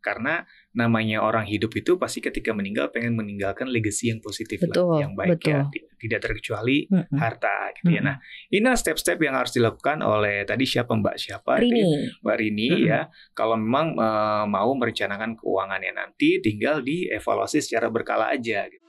Karena namanya orang hidup itu pasti ketika meninggal pengen meninggalkan legacy yang positif lah, Betul, yang baik ya, betul. tidak terkecuali Mm-mm. harta gitu ya. Mm-mm. Nah, ini step-step yang harus dilakukan oleh tadi Mbak siapa itu ya? Rini. Mbak Rini Mm-mm. ya. Kalau memang mau merencanakan keuangannya nanti tinggal dievaluasi secara berkala aja gitu.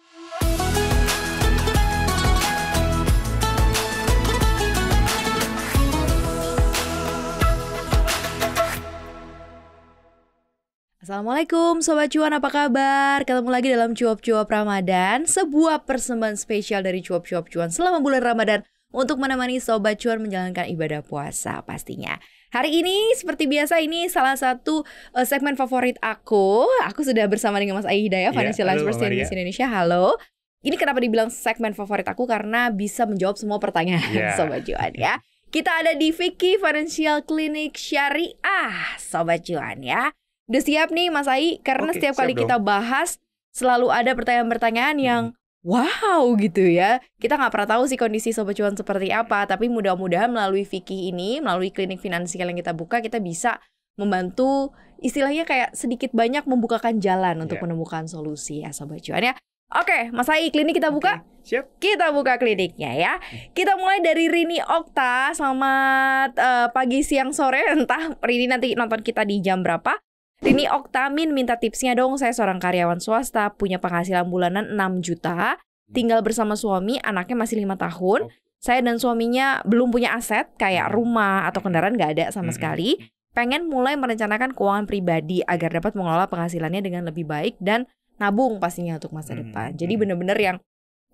Assalamualaikum Sobat Cuan, apa kabar? Ketemu lagi dalam Cuap-Cuap Ramadan, sebuah persembahan spesial dari Cuap-Cuap Cuan selama bulan Ramadan untuk menemani Sobat Cuan menjalankan ibadah puasa pastinya. Hari ini seperti biasa ini salah satu segmen favorit aku. Aku sudah bersama dengan Mas Ai Hidayah, Financial Expert CNBC Indonesia. Halo. Ini kenapa dibilang segmen favorit aku? Karena bisa menjawab semua pertanyaan Sobat Cuan ya. Kita ada di Vicky Financial Clinic Syariah, Sobat Cuan ya. Udah siap nih Mas Ai, karena setiap kali kita bahas selalu ada pertanyaan-pertanyaan yang wow gitu ya. Kita nggak pernah tahu sih kondisi Sobat Cuan seperti apa, tapi mudah-mudahan melalui Vicky ini, melalui klinik finansial yang kita buka, kita bisa membantu istilahnya kayak sedikit banyak membukakan jalan untuk menemukan solusi ya Sobat Cuan ya. Oke, Mas Ai, klinik kita buka. Siap. Kita buka kliniknya ya. Kita mulai dari Rini Okta. Selamat pagi, siang, sore. Entah Rini nanti nonton kita di jam berapa. Rini Oktamin minta tipsnya dong. Saya seorang karyawan swasta, punya penghasilan bulanan 6 juta, tinggal bersama suami, anaknya masih 5 tahun. Saya dan suaminya belum punya aset kayak rumah atau kendaraan, gak ada sama sekali. Pengen mulai merencanakan keuangan pribadi agar dapat mengelola penghasilannya dengan lebih baik dan nabung pastinya untuk masa depan. Jadi bener-bener yang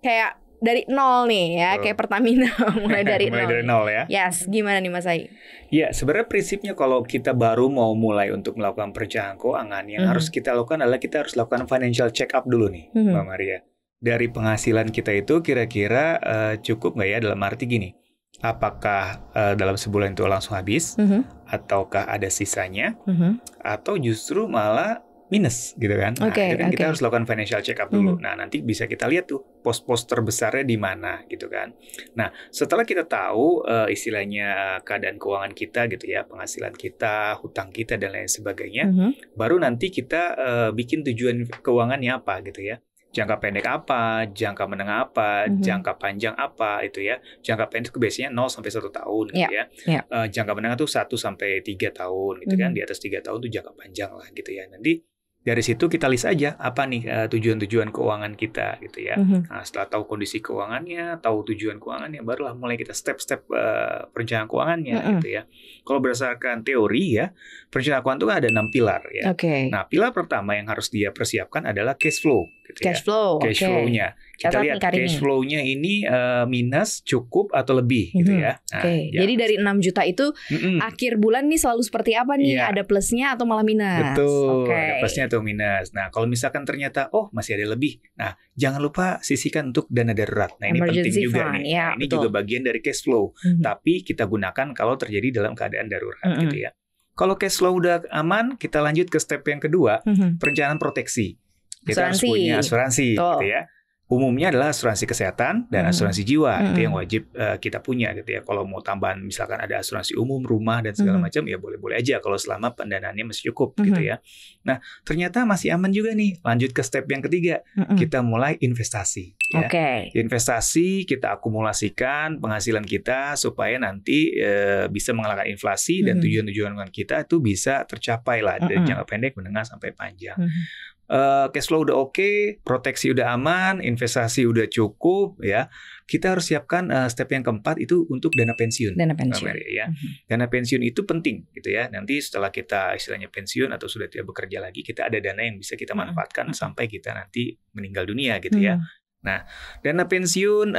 kayak dari nol nih ya, kayak Pertamina mulai dari nol ya. Yes, gimana nih Mas Ai? Ya, sebenarnya prinsipnya kalau kita baru mau mulai untuk melakukan perencanaan keuangan, yang harus kita lakukan adalah kita harus lakukan financial check up dulu nih, Mbak Maria. Dari penghasilan kita itu kira-kira cukup nggak ya, dalam arti gini, apakah dalam sebulan itu langsung habis, ataukah ada sisanya, atau justru malah minus gitu kan. Nah, itu kan kita harus lakukan financial check up dulu. Nah, nanti bisa kita lihat tuh pos-pos terbesarnya di mana gitu kan. Nah, setelah kita tahu istilahnya keadaan keuangan kita gitu ya, penghasilan kita, hutang kita dan lain sebagainya, baru nanti kita bikin tujuan keuangannya apa gitu ya. Jangka pendek apa, jangka menengah apa, jangka panjang apa itu ya. Jangka pendek itu biasanya 0 sampai 1 tahun gitu ya. Jangka menengah tuh 1 sampai 3 tahun gitu kan. Di atas 3 tahun tuh jangka panjang lah gitu ya. Nanti dari situ kita list aja apa nih tujuan-tujuan keuangan kita gitu ya. Nah, setelah tahu kondisi keuangannya, tahu tujuan keuangannya, barulah mulai kita step-step perencanaan keuangannya gitu ya. Kalau berdasarkan teori ya, perencanaan keuangan itu ada 6 pilar ya. Nah, pilar pertama yang harus dia persiapkan adalah cash flow gitu ya. Cash flow-nya. Kita lihat cash flow-nya ini minus, cukup atau lebih gitu ya. Nah, jadi dari 6 juta itu akhir bulan nih selalu seperti apa nih? Ada plusnya atau malah minus? Betul, ada plusnya atau minus. Nah, kalau misalkan ternyata masih ada lebih, nah jangan lupa sisihkan untuk dana darurat. Nah, ini penting juga nih. Ya, nah, ini juga bagian dari cash flow, tapi kita gunakan kalau terjadi dalam keadaan darurat gitu ya. Kalau cash flow udah aman, kita lanjut ke step yang kedua, perencanaan proteksi. Kita harus punya asuransi gitu ya. Umumnya adalah asuransi kesehatan dan asuransi jiwa. Itu yang wajib kita punya gitu ya. Kalau mau tambahan misalkan ada asuransi umum, rumah dan segala macam ya boleh-boleh aja kalau selama pendanaannya masih cukup gitu ya. Nah, ternyata masih aman juga nih. Lanjut ke step yang ketiga. Kita mulai investasi ya. Investasi kita akumulasikan penghasilan kita supaya nanti bisa mengalahkan inflasi dan tujuan-tujuan kita itu bisa tercapai lah dari jangka pendek, menengah sampai panjang. Cash flow udah oke, proteksi udah aman, investasi udah cukup ya. Kita harus siapkan step yang keempat itu untuk dana pensiun. Dana pensiun ya. Dana pensiun itu penting gitu ya. Nanti setelah kita istilahnya pensiun atau sudah tidak bekerja lagi, kita ada dana yang bisa kita manfaatkan sampai kita nanti meninggal dunia gitu ya. Nah, dana pensiun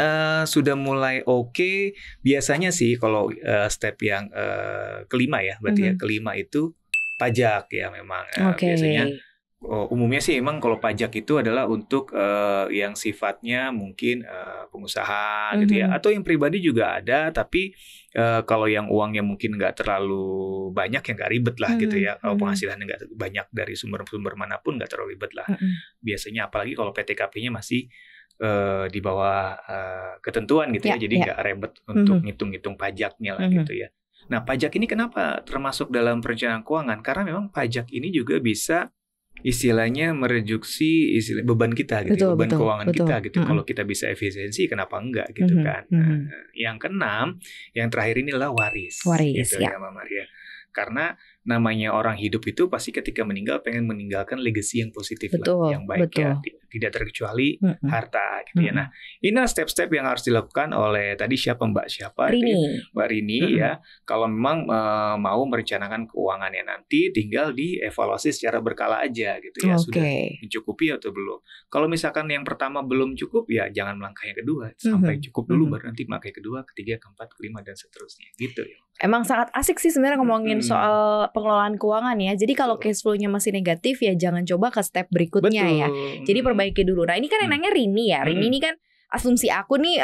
sudah mulai oke. Biasanya sih kalau step yang kelima ya, berarti ya kelima itu pajak ya memang. Biasanya umumnya sih emang kalau pajak itu adalah untuk yang sifatnya mungkin pengusaha gitu ya, atau yang pribadi juga ada, tapi kalau yang uangnya mungkin nggak terlalu banyak yang nggak ribet lah gitu ya. Kalau penghasilannya nggak banyak dari sumber-sumber manapun nggak terlalu ribet lah. Biasanya apalagi kalau PTKP-nya masih di bawah ketentuan gitu ya, jadi nggak ribet untuk ngitung-ngitung pajaknya lah gitu ya. Nah, pajak ini kenapa termasuk dalam perencanaan keuangan? Karena memang pajak ini juga bisa istilahnya mereduksi beban kita gitu, beban keuangan kita gitu. Kalau kita bisa efisiensi, kenapa enggak gitu kan? Nah, yang keenam, yang terakhir ini adalah waris gitu ya, Mbak Maria. Karena namanya orang hidup itu pasti ketika meninggal pengen meninggalkan legacy yang positif lah, yang baik ya, tidak terkecuali harta gitu ya. Nah, ini step-step yang harus dilakukan oleh tadi Mbak Rini ya. Kalau memang mau merencanakan keuangannya nanti, tinggal dievaluasi secara berkala aja gitu ya, sudah mencukupi atau belum. Kalau misalkan yang pertama belum cukup ya jangan melangkah yang kedua, sampai cukup dulu baru nanti melangkah kedua, ketiga, keempat, kelima dan seterusnya gitu ya. Emang sangat asik sih sebenarnya ngomongin soal pengelolaan keuangan ya. Jadi kalau cash flow-nya masih negatif ya jangan coba ke step berikutnya ya. Jadi perbaiki dulu. Nah ini kan yang nanya Rini ya. Rini ini kan asumsi aku nih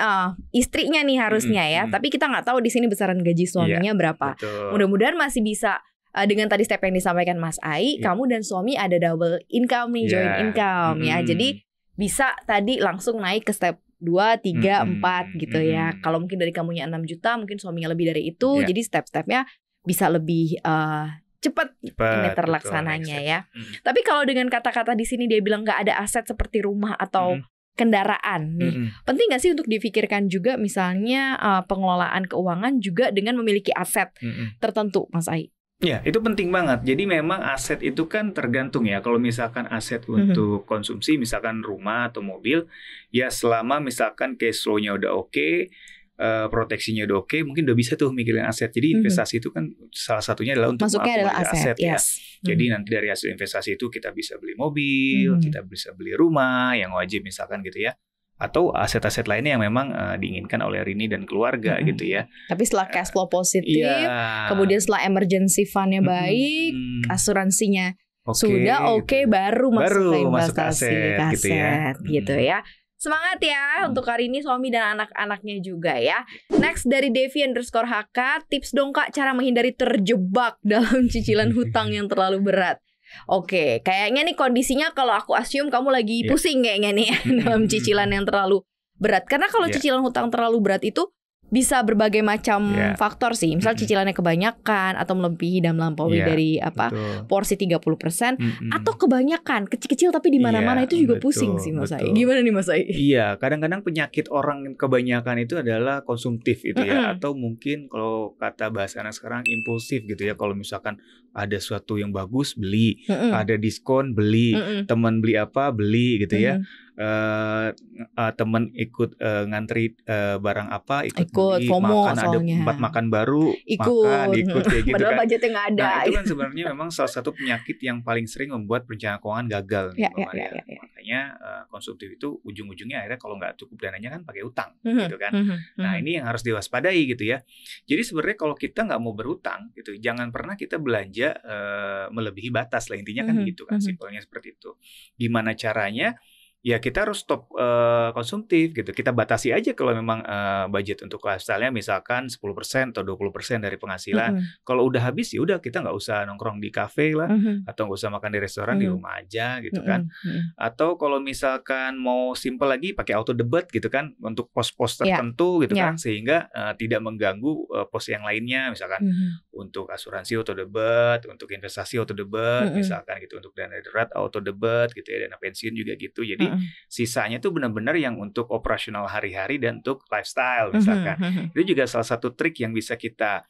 istrinya nih harusnya ya. Tapi kita nggak tahu di sini besaran gaji suaminya berapa. Mudah-mudahan masih bisa dengan tadi step yang disampaikan Mas Ai, kamu dan suami ada double income nih, joint income ya. Jadi bisa tadi langsung naik ke step 2, 3, 4 gitu ya. Kalau mungkin dari kamunya 6 juta, mungkin suaminya lebih dari itu. Jadi step-stepnya bisa lebih cepat ini terlaksananya ya. Tapi kalau dengan kata-kata di sini dia bilang nggak ada aset seperti rumah atau kendaraan nih. Penting nggak sih untuk difikirkan juga misalnya pengelolaan keuangan juga dengan memiliki aset tertentu, Mas Ai? Ya, itu penting banget. Jadi memang aset itu kan tergantung ya. Kalau misalkan aset untuk konsumsi, misalkan rumah atau mobil, ya selama misalkan cash flow-nya udah oke, proteksinya udah oke, mungkin udah bisa tuh mikirin aset. Jadi investasi itu kan salah satunya adalah untuk adalah aset ya. Jadi nanti dari hasil investasi itu kita bisa beli mobil, kita bisa beli rumah yang wajib misalkan gitu ya. Atau aset-aset lainnya yang memang diinginkan oleh Rini dan keluarga gitu ya. Tapi setelah cash flow positif, kemudian setelah emergency fund-nya baik, asuransinya sudah oke, baru masuk ke investasi aset gitu ya. Semangat ya untuk hari ini suami dan anak-anaknya juga ya. Next dari Devi_HK, tips dong Kak cara menghindari terjebak dalam cicilan hutang yang terlalu berat. Oke, kayaknya nih kondisinya kalau aku assume kamu lagi pusing kayaknya nih dalam cicilan yang terlalu berat. Karena kalau cicilan hutang terlalu berat itu bisa berbagai macam faktor sih. Misal cicilannya kebanyakan atau melebihi dan melampaui dari porsi 30%, atau kebanyakan kecil-kecil tapi di mana-mana itu juga pusing sih Mas Ai. Gimana nih Mas Ai? Iya, kadang-kadang penyakit orang kebanyakan itu adalah konsumtif itu ya, atau mungkin kalau kata bahasa anak sekarang impulsif gitu ya. Kalau misalkan ada sesuatu yang bagus beli, ada diskon beli, teman beli apa beli gitu ya. Temen ikut ngantri barang apa ikut beli, FOMO, makan ada tempat makan baru ikut kayak gitu. Padahal kan budgetnya nggak ada. Nah itu kan sebenarnya memang salah satu penyakit yang paling sering membuat perencanaan keuangan gagal nih, makanya konsumtif itu ujung-ujungnya akhirnya kalau nggak cukup dananya kan pakai utang gitu kan. Nah ini yang harus diwaspadai gitu ya. Jadi sebenarnya kalau kita nggak mau berutang gitu, jangan pernah kita belanja melebihi batas lah, intinya kan gitu kan, simpelnya seperti itu. Gimana caranya? Ya kita harus stop konsumtif gitu. Kita batasi aja kalau memang budget untuk lifestyle-nya misalkan 10% atau 20% dari penghasilan. Kalau udah habis ya udah kita nggak usah nongkrong di kafe lah, atau nggak usah makan di restoran, di rumah aja gitu kan. Atau kalau misalkan mau simple lagi pakai auto debit gitu kan untuk pos-pos tertentu gitu kan, sehingga tidak mengganggu pos yang lainnya, misalkan untuk asuransi auto debit, untuk investasi auto debit, misalkan gitu, untuk dana darurat auto debit gitu ya, dana pensiun juga gitu. Jadi sisanya tuh benar-benar yang untuk operasional hari-hari dan untuk lifestyle misalkan. Itu juga salah satu trik yang bisa kita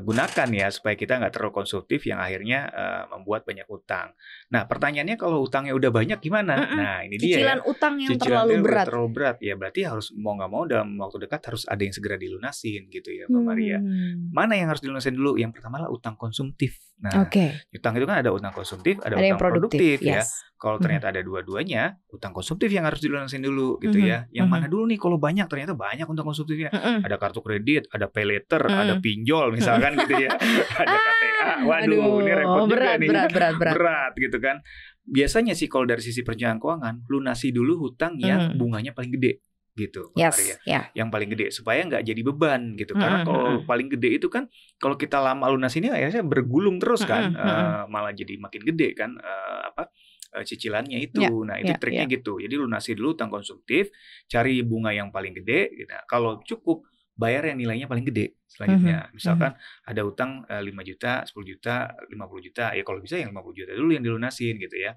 gunakan ya supaya kita nggak terlalu konsumtif yang akhirnya membuat banyak utang. Nah pertanyaannya kalau utangnya udah banyak gimana? Nah ini cicilan dia ya. Utang yang terlalu berat Ya berarti harus mau nggak mau dalam waktu dekat harus ada yang segera dilunasin gitu ya Mbak Maria. Mana yang harus dilunasin dulu? Yang pertama lah utang konsumtif. Nah utang itu kan ada utang konsumtif, ada utang produktif ya. Kalau ternyata ada dua-duanya, utang konsumtif yang harus dilunasin dulu gitu ya. Yang mana dulu nih kalau banyak, ternyata banyak utang konsumtifnya. Ada kartu kredit, ada pay later, ada pinjol misalkan gitu ya. Ada KTA. Waduh, ini repot juga nih. Berat gitu kan. Biasanya sih kalau dari sisi perencanaan keuangan, lunasi dulu hutang yang bunganya paling gede gitu, yang paling gede supaya nggak jadi beban gitu. Karena kalau paling gede itu kan kalau kita lama lunasinnya akhirnya bergulung terus kan, malah jadi makin gede kan cicilannya itu. Nah itu triknya gitu. Jadi lunasi dulu utang konsumtif, cari bunga yang paling gede. Nah, kalau cukup bayar yang nilainya paling gede selanjutnya. Misalkan ada utang 5 juta, 10 juta, 50 juta. Ya kalau bisa yang 50 juta dulu yang dilunasin gitu ya.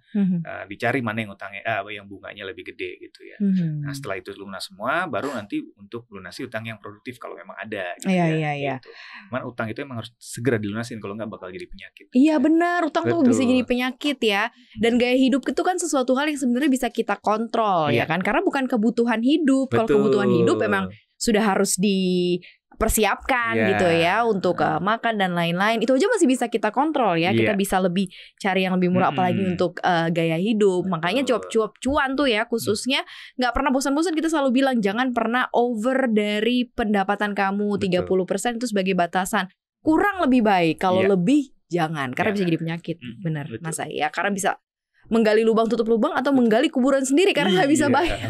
Dicari mana yang utangnya yang bunganya lebih gede gitu ya. Nah, setelah itu lunas semua, baru nanti untuk lunasi utang yang produktif kalau memang ada gitu Iya. gitu. Cuman utang itu emang harus segera dilunasin, kalau nggak bakal jadi penyakit. Iya benar, utang tuh bisa jadi penyakit ya. Dan gaya hidup itu kan sesuatu hal yang sebenarnya bisa kita kontrol ya kan. Karena bukan kebutuhan hidup. Kalau kebutuhan hidup emang sudah harus dipersiapkan gitu ya untuk makan dan lain-lain. Itu aja masih bisa kita kontrol ya. Kita bisa lebih cari yang lebih murah apalagi untuk gaya hidup. Makanya cuap-cuap cuan tuh ya khususnya nggak pernah bosan-bosan kita selalu bilang jangan pernah over dari pendapatan kamu 30% itu sebagai batasan. Kurang lebih baik, kalau lebih jangan karena bisa jadi penyakit. Benar Mas Ai ya, karena bisa menggali lubang tutup lubang atau menggali kuburan sendiri karena nggak bisa bayar.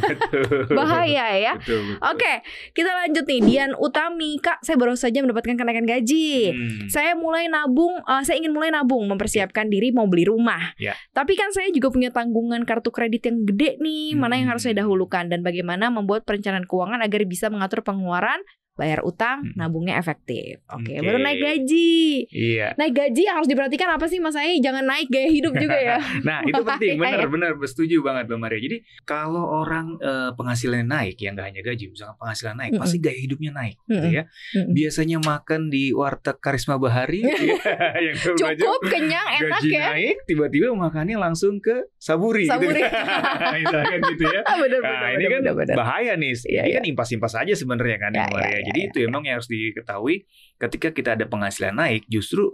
Bahaya ya. Betul. Oke, kita lanjut nih. Dian Utami, Kak, saya baru saja mendapatkan kenaikan gaji. Saya ingin mulai nabung, mempersiapkan diri mau beli rumah. Tapi kan saya juga punya tanggungan kartu kredit yang gede nih. Mana yang harus saya dahulukan dan bagaimana membuat perencanaan keuangan agar bisa mengatur pengeluaran, bayar utang, nabungnya efektif. Oke, baru naik gaji. Naik gaji yang harus diperhatikan apa sih Mas Ai? Jangan naik gaya hidup juga ya. Nah, itu penting, benar, setuju banget Mbak Maria. Jadi kalau orang penghasilannya naik, ya nggak hanya gaji, misalnya penghasilan naik, pasti gaya hidupnya naik, gitu ya. Biasanya makan di warteg Karisma Bahari, yang cukup kenyang, enak gaji ya. naik, tiba-tiba makannya langsung ke Saburi. Gitu. Misalkan gitu ya. Ini kan bahaya nih. Ini kan impas-impas aja sebenarnya kan, Mbak Maria. Jadi itu emang yang harus diketahui ketika kita ada penghasilan naik, justru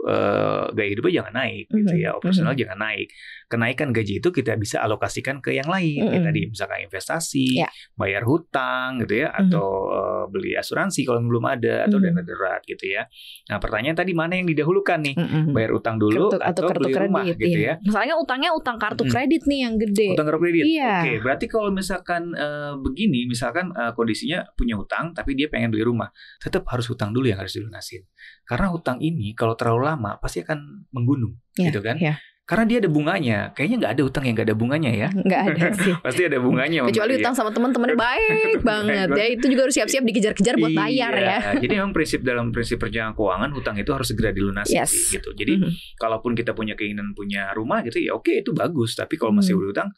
gaya hidupnya jangan naik, gitu ya, operasional jangan naik. Kenaikan gaji itu kita bisa alokasikan ke yang lain, ya tadi misalkan investasi, bayar hutang, gitu ya, atau beli asuransi kalau belum ada, atau dana darurat, gitu ya. Nah pertanyaan tadi mana yang didahulukan nih, bayar utang dulu atau beli rumah, gitu ya. Misalnya utangnya utang kartu kredit nih yang gede. Utang kartu kredit, oke. Berarti kalau misalkan begini, misalkan kondisinya punya hutang, tapi dia pengen beli rumah, tetap harus hutang dulu yang harus dilunasin. Karena hutang ini kalau terlalu lama pasti akan menggunung, gitu kan? Karena dia ada bunganya. Kayaknya nggak ada hutang yang nggak ada bunganya ya. Nggak ada sih. Pasti ada bunganya. Kecuali utang sama teman-temannya baik banget ya. Itu juga harus siap-siap dikejar-kejar buat bayar ya. Jadi memang dalam prinsip perencanaan keuangan, hutang itu harus segera dilunasi gitu. Jadi kalaupun kita punya keinginan punya rumah gitu ya oke, itu bagus. Tapi kalau masih berhutang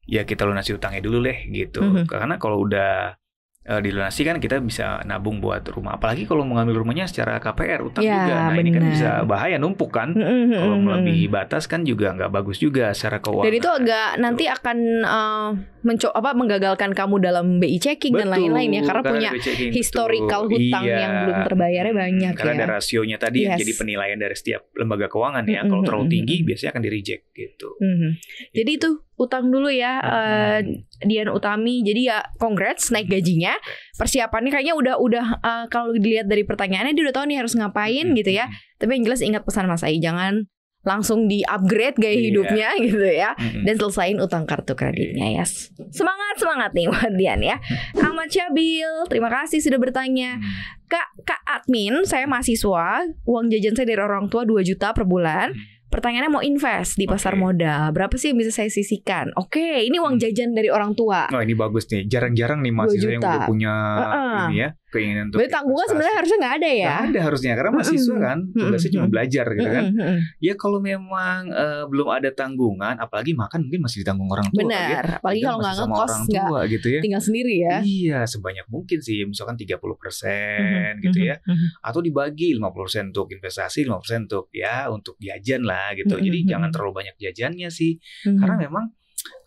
ya kita lunasi utangnya dulu deh gitu. Karena kalau udah dilunasi kan kita bisa nabung buat rumah. Apalagi kalau mengambil rumahnya secara KPR, utang juga. Nah ini kan bisa bahaya, numpuk kan. Kalau melebihi batas kan juga nggak bagus juga secara keuangan. Dan itu agak nanti akan menggagalkan kamu dalam BI checking dan lain-lain ya. Karena punya historical hutang yang belum terbayarnya banyak. Karena ada rasionya tadi yang jadi penilaian dari setiap lembaga keuangan ya. Kalau terlalu tinggi biasanya akan di-reject gitu. Jadi itu utang dulu ya, Dian Utami. Jadi ya congrats naik gajinya. Persiapannya kayaknya udah kalau dilihat dari pertanyaannya dia udah tahu nih harus ngapain gitu ya. Tapi yang jelas ingat pesan Mas Ai, jangan langsung di-upgrade gaya hidupnya gitu ya. Dan selesain utang kartu kreditnya ya. Semangat nih buat Dian ya. Ahmad Syabil, terima kasih sudah bertanya. Kak admin, saya mahasiswa, uang jajan saya dari orang tua 2 juta per bulan. Pertanyaannya mau invest di pasar modal, berapa sih yang bisa saya sisihkan? Oke, ini uang jajan dari orang tua. Oh ini bagus nih, jarang-jarang nih mahasiswa yang udah punya ini ya, keinginan untuk berarti tanggungan sebenarnya harusnya nggak ada ya? Nggak ada harusnya, karena mahasiswa kan tugasnya cuma belajar gitu kan. Ya kalau memang belum ada tanggungan, apalagi makan mungkin masih ditanggung orang tua. Benar, ya. Apalagi kalau nggak ngekos, nggak gitu ya. Tinggal sendiri ya. Iya, sebanyak mungkin sih, misalkan 30% gitu ya. Atau dibagi 50% untuk investasi, 50% untuk jajan lah gitu. Jadi jangan terlalu banyak jajannya sih. Karena memang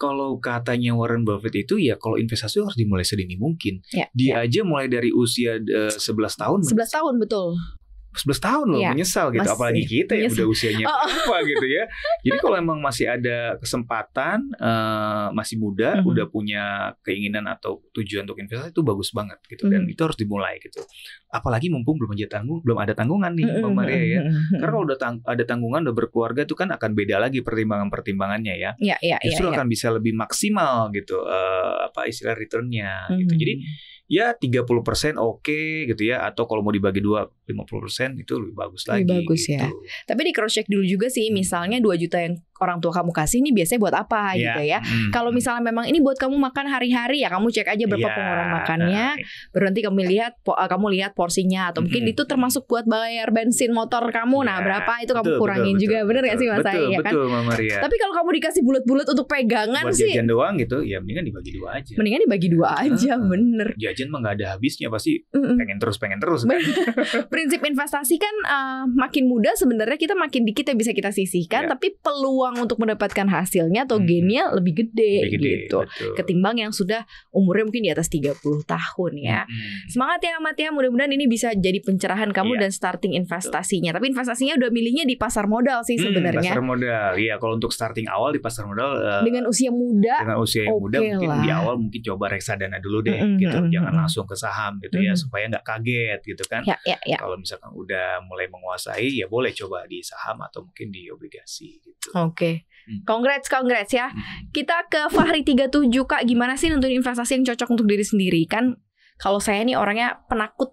kalau katanya Warren Buffett itu ya kalau investasi harus dimulai sedini mungkin. Dia aja mulai dari usia 11 tahun. 11 tahun betul. 11 tahun loh menyesal gitu. Apalagi kita yang udah usianya berapa gitu ya. Jadi kalau emang masih ada kesempatan, masih muda, udah punya keinginan atau tujuan untuk investasi itu bagus banget gitu. Dan itu harus dimulai gitu. Apalagi mumpung belum ada tanggungan nih Mbak Maria ya. Karena kalau udah ada tanggungan, udah berkeluarga itu kan akan beda lagi pertimbangannya ya. Justru akan bisa lebih maksimal gitu istilah returnnya gitu. Jadi ya 30% oke gitu ya, atau kalau mau dibagi 50% itu lebih bagus lagi. Lebih bagus gitu. ya. Tapi di cross check dulu juga sih, misalnya 2 juta yang orang tua kamu kasih ini biasanya buat apa gitu ya. Kalau misalnya memang ini buat kamu makan hari-hari ya kamu cek aja berapa pengeluaran makannya. Baru nanti kamu lihat porsinya atau mungkin itu termasuk buat bayar bensin motor kamu. Nah berapa itu kamu kurangin juga. Bener gak sih Mas Ai? Ya kan? Betul Mama Maria. Tapi kalau kamu dikasih bulat-bulat untuk pegangan buat sih. Jajan doang gitu ya mendingan dibagi dua aja. Bener. Jajan mah gak ada habisnya pasti pengen terus kan? Prinsip investasi kan makin muda sebenarnya kita makin dikit yang bisa kita sisihkan, tapi peluang untuk mendapatkan hasilnya atau gainnya lebih gede gitu. Betul. Ketimbang yang sudah umurnya mungkin di atas 30 tahun ya. Semangat ya Mat ya, mudah-mudahan ini bisa jadi pencerahan kamu dan starting investasinya. Tapi investasinya udah milihnya di pasar modal sih sebenarnya. Pasar modal. Iya, kalau untuk starting awal di pasar modal dengan usia muda. Dengan usia yang muda mungkin di awal mungkin coba reksadana dulu deh gitu. Jangan langsung ke saham gitu ya supaya nggak kaget gitu kan. Ya. Kalau misalkan udah mulai menguasai ya boleh coba di saham atau mungkin di obligasi gitu. Oke. Congrats ya. Kita ke Fahri 37 Kak, gimana sih nentuin investasi yang cocok untuk diri sendiri? Kan kalau saya nih orangnya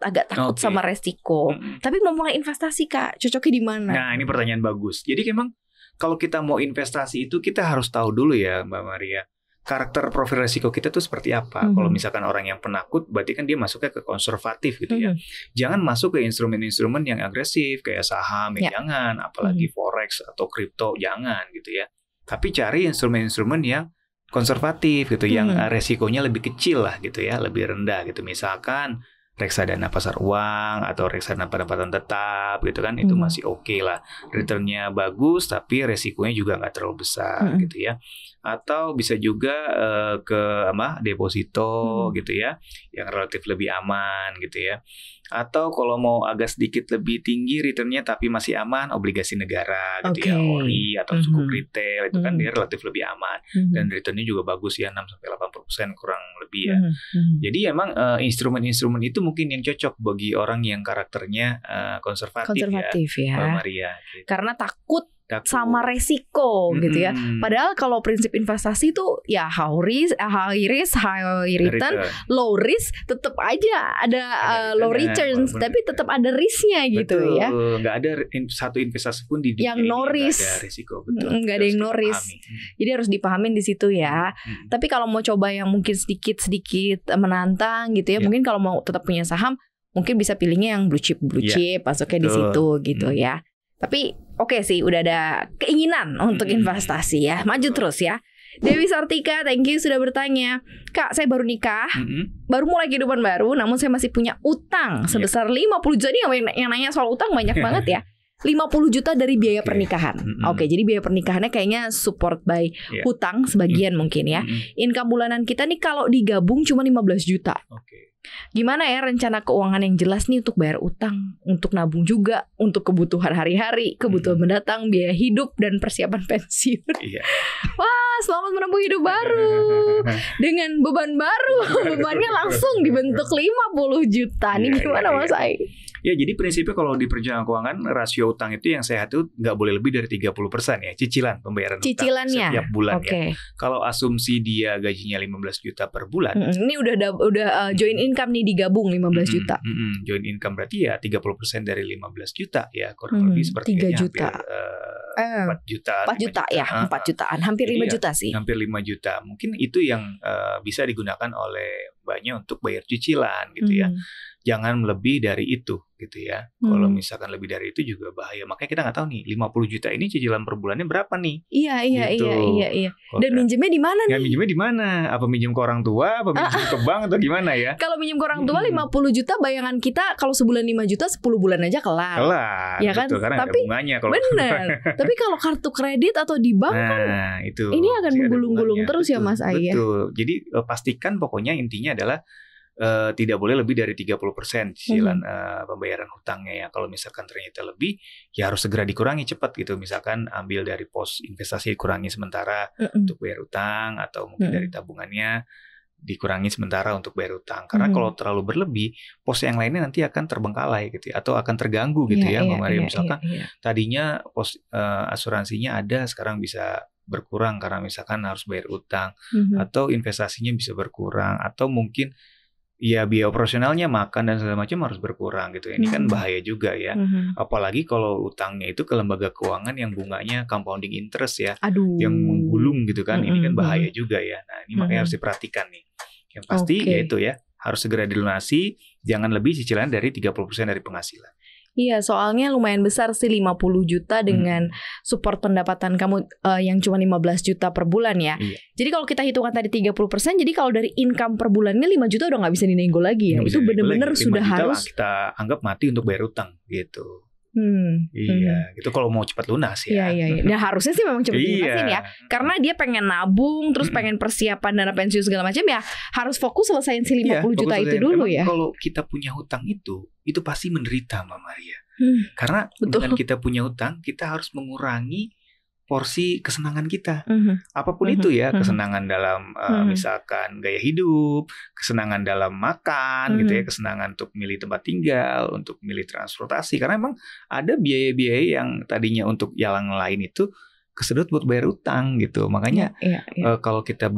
agak takut sama resiko. Tapi mau mulai investasi Kak, cocoknya di mana? Nah, ini pertanyaan bagus. Jadi memang kalau kita mau investasi itu kita harus tahu dulu ya Mbak Maria. Karakter profil resiko kita tuh seperti apa. Kalau misalkan orang yang penakut berarti kan dia masuknya ke konservatif gitu ya. Jangan masuk ke instrumen-instrumen yang agresif kayak saham jangan, apalagi forex atau kripto jangan gitu ya. Tapi cari instrumen-instrumen yang konservatif gitu, yang resikonya lebih kecil lah gitu ya, lebih rendah gitu. Misalkan reksadana pasar uang atau reksadana pendapatan tetap gitu kan, itu masih oke lah, returnnya bagus tapi resikonya juga nggak terlalu besar gitu ya. Atau bisa juga ke deposito gitu ya, yang relatif lebih aman gitu ya. Atau kalau mau agak sedikit lebih tinggi returnnya tapi masih aman, obligasi negara gitu ya, ORI atau sukuk retail itu kan dia relatif lebih aman dan returnnya juga bagus ya, 6-80% kurang lebih ya. Jadi emang instrumen-instrumen itu mungkin yang cocok bagi orang yang karakternya konservatif ya. Mbak Maria gitu. Karena takut sama resiko gitu ya. Padahal kalau prinsip investasi itu ya high risk, high return, low risk, tetap aja ada low returns, tapi tetap ada risknya gitu ya. Nggak ada satu investasi pun di dunia yang no risk, nggak ada risiko, nggak ada yang no risk. Jadi harus dipahamin di situ ya. Tapi kalau mau coba yang mungkin sedikit menantang gitu ya, mungkin kalau mau tetap punya saham, mungkin bisa pilihnya yang blue chip, masuknya di situ gitu ya. Tapi oke sih, udah ada keinginan untuk investasi ya. Maju terus ya. Dewi Sartika, thank you sudah bertanya. Kak, saya baru nikah, baru mulai kehidupan baru, namun saya masih punya utang sebesar 50 juta. Ini yang nanya soal utang banyak banget ya. 50 juta dari biaya pernikahan. Oke, jadi biaya pernikahannya kayaknya support by hutang sebagian mungkin ya. Income bulanan kita nih kalau digabung cuma 15 juta. Gimana ya rencana keuangan yang jelas nih untuk bayar utang, untuk nabung juga, untuk kebutuhan hari-hari, kebutuhan mendatang, biaya hidup, dan persiapan pensiun. Wah, selamat menempuh hidup baru dengan beban baru. Bebannya langsung dibentuk 50 juta. Nih gimana Mas Ai? Ya, jadi prinsipnya kalau di perencanaan keuangan, rasio utang itu yang sehat itu nggak boleh lebih dari 30% ya, cicilan pembayaran utang setiap bulan ya. Kalau asumsi dia gajinya 15 juta per bulan. Ini udah joint income nih digabung 15 juta. Joint income berarti ya 30% dari 15 juta ya, kurang lebih seperti 3 juta. 4 juta ya, 4 jutaan, hampir 5 juta sih. Hampir 5 juta. Mungkin itu yang bisa digunakan oleh banyak untuk bayar cicilan gitu ya. Jangan lebih dari itu gitu ya. Kalau misalkan lebih dari itu juga bahaya. Makanya kita nggak tahu nih 50 juta ini cicilan per bulannya berapa nih. Iya. Dan minjemnya di mana nih? Minjemnya di mana? Apa minjem ke orang tua, apa minjem ke bank atau gimana ya? Kalau minjem ke orang tua 50 juta, bayangan kita kalau sebulan 5 juta 10 bulan aja kelar. Ya kan? Betul, karena tapi ada bunganya kalau benar. Tapi kalau kartu kredit atau di bank kan itu ini akan menggulung-gulung terus ya Mas Ai. Betul. Jadi pastikan pokoknya intinya adalah tidak boleh lebih dari 30% cicilan pembayaran hutangnya ya. Kalau misalkan ternyata lebih, ya harus segera dikurangi cepat gitu. Misalkan ambil dari pos investasi dikurangi sementara untuk bayar utang, atau mungkin dari tabungannya dikurangi sementara untuk bayar utang. Karena kalau terlalu berlebih, pos yang lainnya nanti akan terbengkalai gitu ya, atau akan terganggu gitu ya, Mbak Maria. Misalkan tadinya pos asuransinya ada, sekarang bisa berkurang karena misalkan harus bayar utang, atau investasinya bisa berkurang, atau mungkin ya biaya operasionalnya, makan dan segala macam harus berkurang gitu. Ini kan bahaya juga ya. Apalagi kalau utangnya itu ke lembaga keuangan yang bunganya compounding interest ya. Yang menggulung gitu kan. Ini kan bahaya juga ya. Nah, ini makanya harus diperhatikan nih. Yang pasti yaitu ya, harus segera dilunasi, jangan lebih cicilan dari 30% dari penghasilan. Iya, soalnya lumayan besar sih 50 juta dengan support pendapatan kamu yang cuma 15 juta per bulan ya. Iya. Jadi kalau kita hitungan tadi 30%, jadi kalau dari income per bulannya 5 juta udah nggak bisa dinego lagi ya. Itu benar-benar sudah harus kita anggap mati untuk bayar utang gitu. Iya, gitu kalau mau cepat lunas ya. Iya. Nah harusnya sih memang cepat lunasin ya, karena dia pengen nabung, terus pengen persiapan dana pensiun segala macam ya, harus fokus selesaiin si 50 juta itu dulu ya. Kalau kita punya hutang itu pasti menderita Mbak Maria. Karena dengan kita punya hutang, kita harus mengurangi porsi kesenangan kita, apapun itu ya, kesenangan dalam misalkan gaya hidup, kesenangan dalam makan gitu ya, kesenangan untuk milih tempat tinggal, untuk milih transportasi, karena emang ada biaya-biaya yang tadinya untuk yang lain itu kesedot buat bayar utang gitu. Makanya kalau kita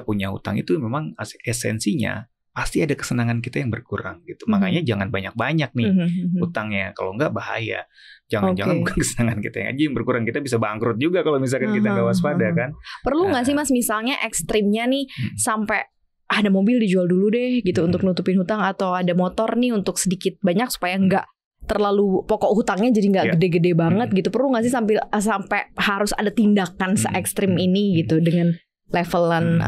punya utang itu memang esensinya pasti ada kesenangan kita yang berkurang gitu. Makanya jangan banyak-banyak nih utangnya, kalau enggak bahaya. Jangan-jangan bukan kesenangan kita yang aja yang berkurang, kita bisa bangkrut juga kalau misalkan kita nggak waspada kan. Perlu nggak sih Mas misalnya ekstrimnya nih sampai ada mobil dijual dulu deh gitu untuk nutupin hutang, atau ada motor nih untuk sedikit banyak supaya nggak terlalu pokok hutangnya jadi nggak gede-gede banget gitu. Perlu nggak sih sampai harus ada tindakan se-ekstrim ini gitu dengan levelan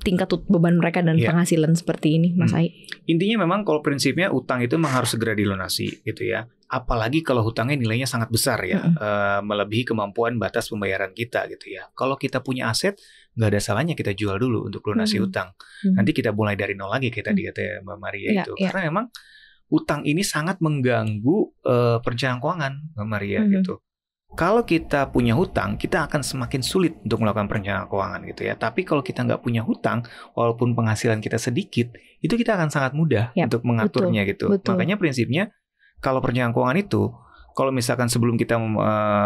tingkat beban mereka dan penghasilan seperti ini, Mas Ai? Intinya memang kalau prinsipnya utang itu memang harus segera dilunasi gitu ya. Apalagi kalau hutangnya nilainya sangat besar ya, melebihi kemampuan batas pembayaran kita gitu ya. Kalau kita punya aset, nggak ada salahnya kita jual dulu untuk lunasi utang. Nanti kita mulai dari nol lagi kayak tadi kata Mbak Maria itu. Karena memang utang ini sangat mengganggu perencanaan keuangan Mbak Maria gitu. Kalau kita punya hutang, kita akan semakin sulit untuk melakukan perencanaan keuangan gitu ya. Tapi kalau kita nggak punya hutang, walaupun penghasilan kita sedikit, itu kita akan sangat mudah untuk mengaturnya gitu. Makanya prinsipnya, kalau perencanaan keuangan itu, kalau misalkan sebelum kita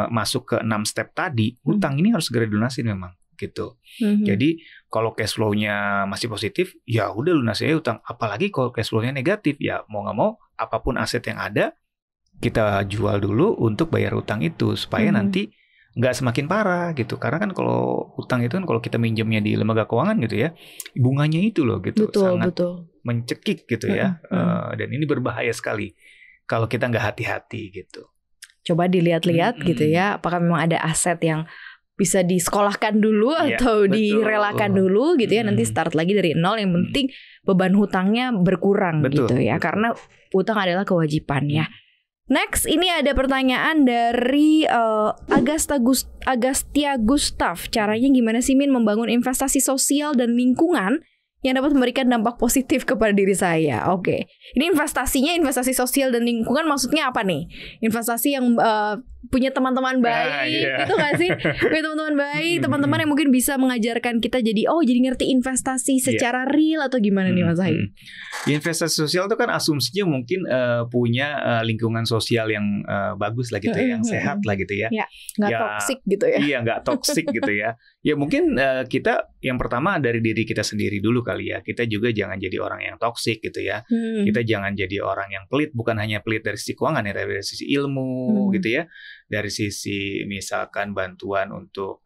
masuk ke 6 step tadi, hutang ini harus segera dilunasin memang gitu. Jadi kalau cash flow-nya masih positif, ya udah lunasin aja hutang. Apalagi kalau cash flow-nya negatif, ya mau nggak mau, apapun aset yang ada, kita jual dulu untuk bayar utang itu supaya nanti nggak semakin parah gitu. Karena kan kalau utang itu kan kalau kita minjemnya di lembaga keuangan gitu ya, bunganya itu loh gitu sangat mencekik gitu ya. Dan ini berbahaya sekali kalau kita nggak hati-hati gitu. Coba dilihat-lihat gitu ya, apakah memang ada aset yang bisa disekolahkan dulu atau direlakan dulu gitu ya. Nanti start lagi dari nol. Yang penting beban hutangnya berkurang gitu ya. Karena utang adalah kewajiban ya. Next, ini ada pertanyaan dari Agastya Gustav. Caranya gimana sih Min membangun investasi sosial dan lingkungan yang dapat memberikan dampak positif kepada diri saya? Oke. Ini investasi sosial dan lingkungan maksudnya apa nih? Investasi yang punya teman-teman baik, itu gak sih? Punya teman-teman baik, teman-teman yang mungkin bisa mengajarkan kita jadi ngerti investasi secara real atau gimana nih Mas Hai? Investasi sosial itu kan asumsinya mungkin punya lingkungan sosial yang bagus lah gitu ya, yang sehat lah gitu ya. Nggak toksik gitu ya. Iya, nggak toksik gitu ya. Ya mungkin kita yang pertama dari diri kita sendiri dulu kali ya. Kita juga jangan jadi orang yang toksik gitu ya. Kita jangan jadi orang yang pelit, bukan hanya pelit dari sisi keuangan ya, tapi dari sisi ilmu gitu ya. Dari sisi misalkan bantuan untuk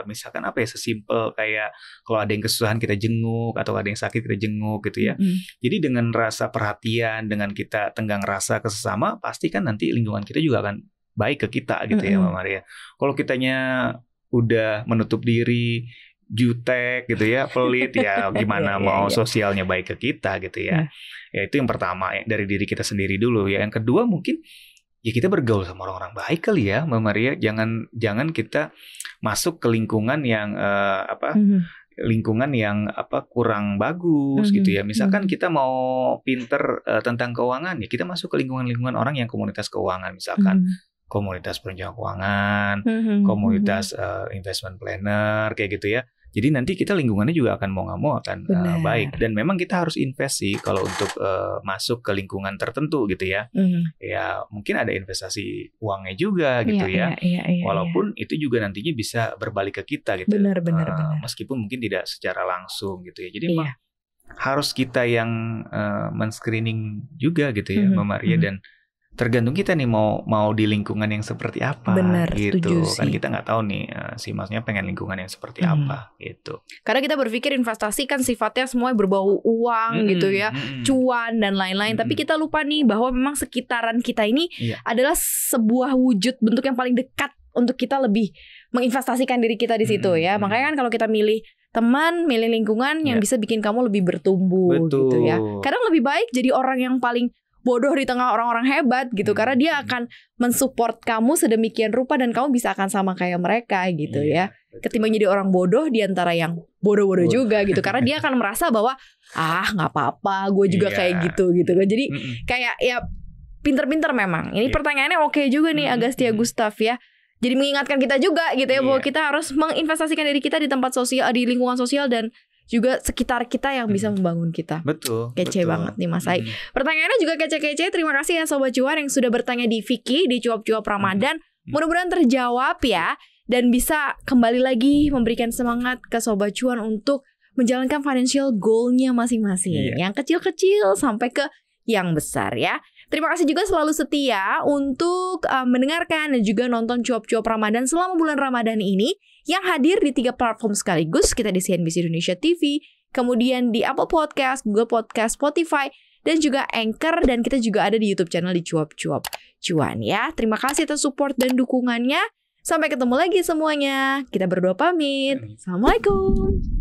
misalkan apa ya, sesimpel kayak kalau ada yang kesusahan kita jenguk, atau ada yang sakit kita jenguk gitu ya. Jadi dengan rasa perhatian, dengan kita tenggang rasa ke sesama, pasti kan nanti lingkungan kita juga akan baik ke kita gitu ya Mbak Maria. Kalau kitanya udah menutup diri, jutek gitu ya, pelit ya gimana mau sosialnya baik ke kita gitu ya. Ya itu yang pertama dari diri kita sendiri dulu ya. Yang kedua mungkin ya kita bergaul sama orang-orang baik kali ya Mbak Maria. Jangan kita masuk ke lingkungan yang lingkungan yang kurang bagus gitu ya. Misalkan kita mau pinter tentang keuangan, ya kita masuk ke lingkungan orang yang komunitas keuangan, misalkan komunitas perencanaan keuangan, komunitas investment planner kayak gitu ya. Jadi nanti kita lingkungannya juga akan mau nggak mau akan baik. Dan memang kita harus invest sih kalau untuk masuk ke lingkungan tertentu gitu ya. Ya mungkin ada investasi uangnya juga gitu ya. Walaupun itu juga nantinya bisa berbalik ke kita gitu. Benar. Meskipun mungkin tidak secara langsung gitu ya. Jadi memang harus kita yang men-screening juga gitu ya, Mbak Maria, dan tergantung kita nih mau di lingkungan yang seperti apa. Bener, gitu. setuju Kan sih. kita nggak tahu nih si masnya pengen lingkungan yang seperti apa gitu. Karena kita berpikir investasi kan sifatnya semua berbau uang gitu ya, cuan dan lain-lain. Tapi kita lupa nih bahwa memang sekitaran kita ini adalah sebuah wujud bentuk yang paling dekat untuk kita lebih menginvestasikan diri kita di situ ya. Makanya kan kalau kita milih teman, milih lingkungan yang bisa bikin kamu lebih bertumbuh. Betul. Gitu ya. Kadang lebih baik jadi orang yang paling bodoh di tengah orang-orang hebat gitu, karena dia akan mensupport kamu sedemikian rupa dan kamu bisa akan sama kayak mereka gitu ya. Ketimbang jadi orang bodoh di antara yang bodoh-bodoh juga gitu, karena dia akan merasa bahwa nggak apa-apa, gue juga kayak gitu kan. Jadi kayak ya pinter-pinter memang. Ini pertanyaannya oke juga nih Agastya Gustaf ya. Jadi mengingatkan kita juga gitu ya, bahwa kita harus menginvestasikan diri kita di tempat sosial, di lingkungan sosial dan juga sekitar kita yang bisa membangun kita. Betul. Kece banget nih Mas Ai. Pertanyaannya juga kece-kece. Terima kasih ya Sobat Cuan yang sudah bertanya di Vicky di Cuap-Cuap Ramadan. Mudah-mudahan terjawab ya, dan bisa kembali lagi memberikan semangat ke Sobat Cuan untuk menjalankan financial goal-nya masing-masing. Yang kecil-kecil sampai ke yang besar ya. Terima kasih juga selalu setia untuk mendengarkan dan juga nonton Cuap-Cuap Ramadan selama bulan Ramadan ini, yang hadir di 3 platform sekaligus. Kita di CNBC Indonesia TV, kemudian di Apple Podcast, Google Podcast, Spotify, dan juga Anchor, dan kita juga ada di YouTube channel di Cuap-Cuap Cuan ya. Terima kasih atas support dan dukungannya. Sampai ketemu lagi semuanya. Kita berdua pamit. Assalamualaikum.